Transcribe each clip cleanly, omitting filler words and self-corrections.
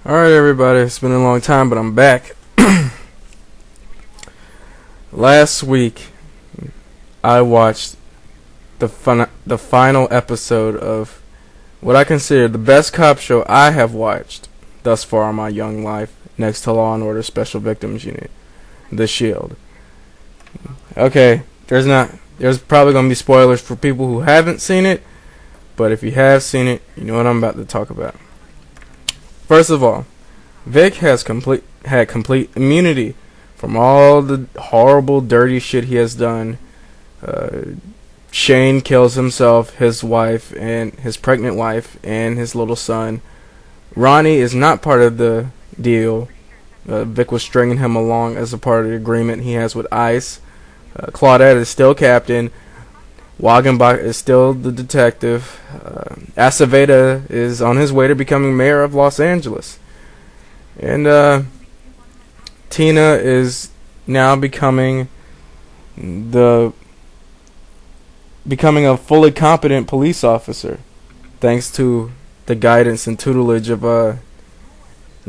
Alright, everybody, it's been a long time, but I'm back. Last week, I watched the final episode of what I consider the best cop show I have watched thus far in my young life, next to Law and Order Special Victims Unit, The Shield. Okay, there's probably going to be spoilers for people who haven't seen it, but if you have seen it, you know what I'm about to talk about. First of all, Vic had complete immunity from all the horrible, dirty shit he has done. Shane kills himself, his wife, and his pregnant wife, and his little son. Ronnie is not part of the deal. Vic was stringing him along as a part of the agreement he has with ICE. Claudette is still captain. Wagenbach is still the detective. Aceveda is on his way to becoming mayor of Los Angeles. And Tina is now becoming a fully competent police officer, thanks to the guidance and tutelage of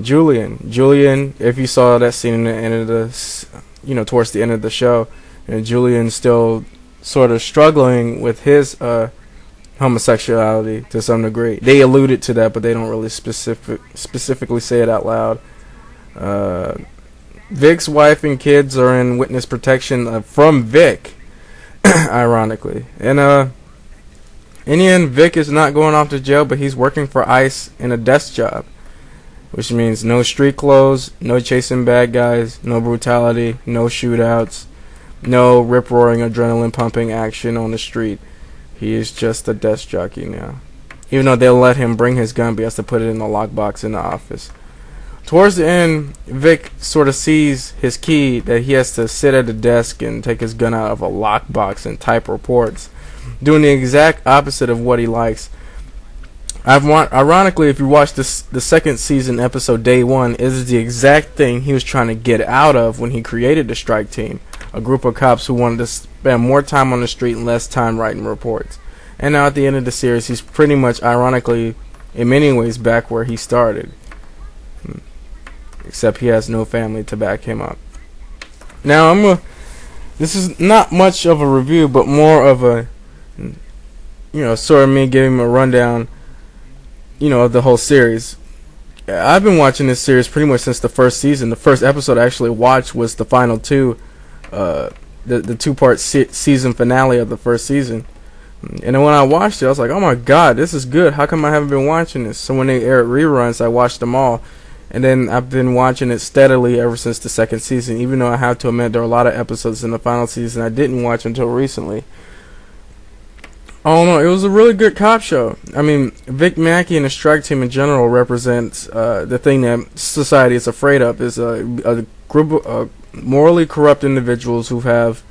Julian. Julian, if you saw that scene in the end of the, towards the end of the show, Julian's still sort of struggling with his homosexuality to some degree. They alluded to that, but they don't really specifically say it out loud. Vic's wife and kids are in witness protection from Vic, ironically. And in the end, Vic is not going off to jail, but he's working for ICE in a desk job, which means no street clothes, no chasing bad guys, no brutality, no shootouts, no rip-roaring, adrenaline-pumping action on the street. He is just a desk jockey now. Even though they'll let him bring his gun, but he has to put it in the lockbox in the office. Towards the end, Vic sort of sees his key that he has to sit at a desk and take his gun out of a lockbox and type reports, doing the exact opposite of what he likes. Ironically, if you watch the second season episode Day 1, it is the exact thing he was trying to get out of when he created the strike team, a group of cops who wanted to spend more time on the street and less time writing reports. And now at the end of the series, he's pretty much, ironically, in many ways, back where he started. Except he has no family to back him up. Now, this is not much of a review, but more of a, sort of me giving him a rundown, of the whole series. I've been watching this series pretty much since the first season. The first episode I actually watched was the final two, the two-part season finale of the first season. And then when I watched it, I was like, oh my god, this is good. How come I haven't been watching this? So when they aired reruns, I watched them all. And then I've been watching it steadily ever since the second season, even though I have to admit there are a lot of episodes in the final season I didn't watch until recently. Oh no, it was a really good cop show. I mean, Vic Mackey and the strike team in general represents the thing that society is afraid of, is a group of morally corrupt individuals who have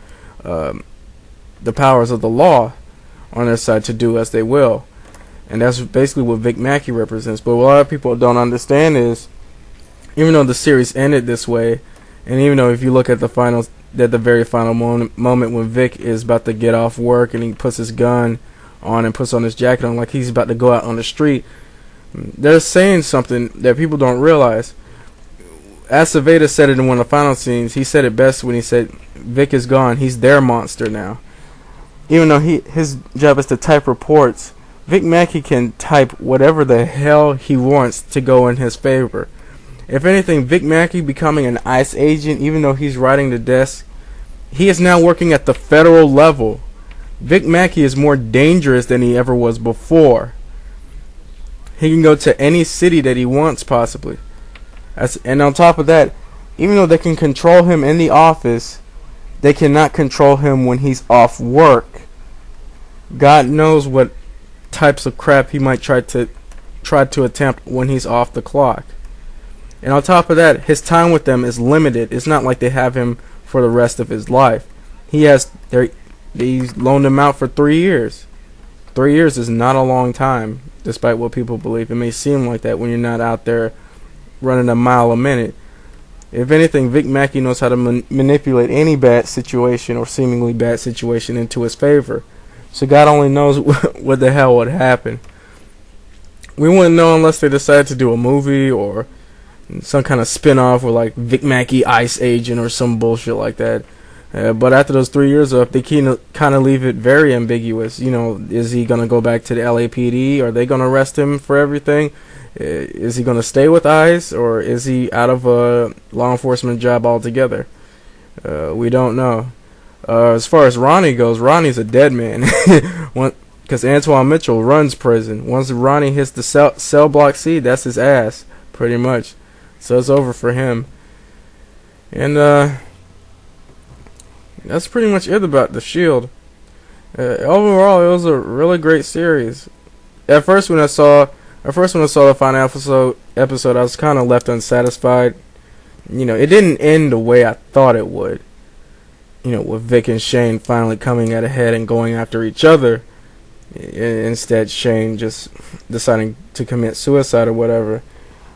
the powers of the law on their side to do as they will. And that's basically what Vic Mackey represents. But what a lot of people don't understand is, even though the series ended this way, and even though if you look at the very final moment when Vic is about to get off work and he puts his gun on and puts on his jacket on like he's about to go out on the street, they're saying something that people don't realize. Aceveda said it in one of the final scenes. He said it best when he said, Vic is gone, he's their monster now. Even though his job is to type reports, Vic Mackey can type whatever the hell he wants to go in his favor. If anything, Vic Mackey becoming an ICE agent, even though he's writing the desk, he is now working at the federal level. Vic Mackey is more dangerous than he ever was before. He can go to any city that he wants, possibly. And on top of that, even though they can control him in the office, they cannot control him when he's off work. God knows what types of crap he might try to attempt when he's off the clock. And on top of that, his time with them is limited. It's not like they have him for the rest of his life. He's loaned him out for 3 years. 3 years is not a long time, despite what people believe. It may seem like that when you're not out there running a mile a minute. If anything, Vic Mackey knows how to manipulate any bad situation or seemingly bad situation into his favor. So God only knows what the hell would happen. We wouldn't know unless they decide to do a movie or some kind of spin-off with like Vic Mackey Ice Agent or some bullshit like that. But after those 3 years up, they kind of leave it very ambiguous. You know, is he going to go back to the LAPD? Are they going to arrest him for everything? Is he going to stay with ICE, or is he out of a law enforcement job altogether? We don't know. As far as Ronnie goes, Ronnie's a dead man. Because Antoine Mitchell runs prison. Once Ronnie hits the cell block C, that's his ass, pretty much. So it's over for him. And that's pretty much it about The Shield. Overall, it was a really great series. At first, when I saw the final episode, I was kind of left unsatisfied. You know, it didn't end the way I thought it would. You know, with Vic and Shane finally coming at a head and going after each other. Instead, Shane just deciding to commit suicide or whatever.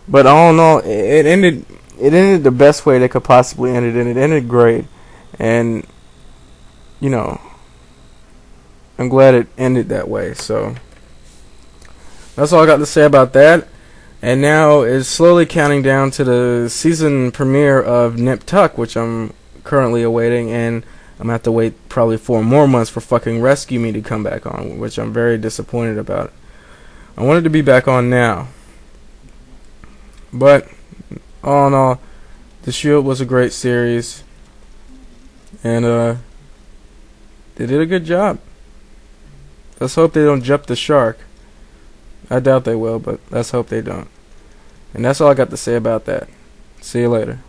But all in all, it ended the best way they could possibly end it, and it ended great. And, you know, I'm glad it ended that way. So that's all I got to say about that. And now it's slowly counting down to the season premiere of Nip Tuck, which I'm currently awaiting, and I'm going to have to wait probably 4 more months for fucking Rescue Me to come back on, which I'm very disappointed about. I wanted to be back on now. But all in all, The Shield was a great series, and they did a good job. Let's hope they don't jump the shark. I doubt they will, but let's hope they don't. And that's all I got to say about that. See you later.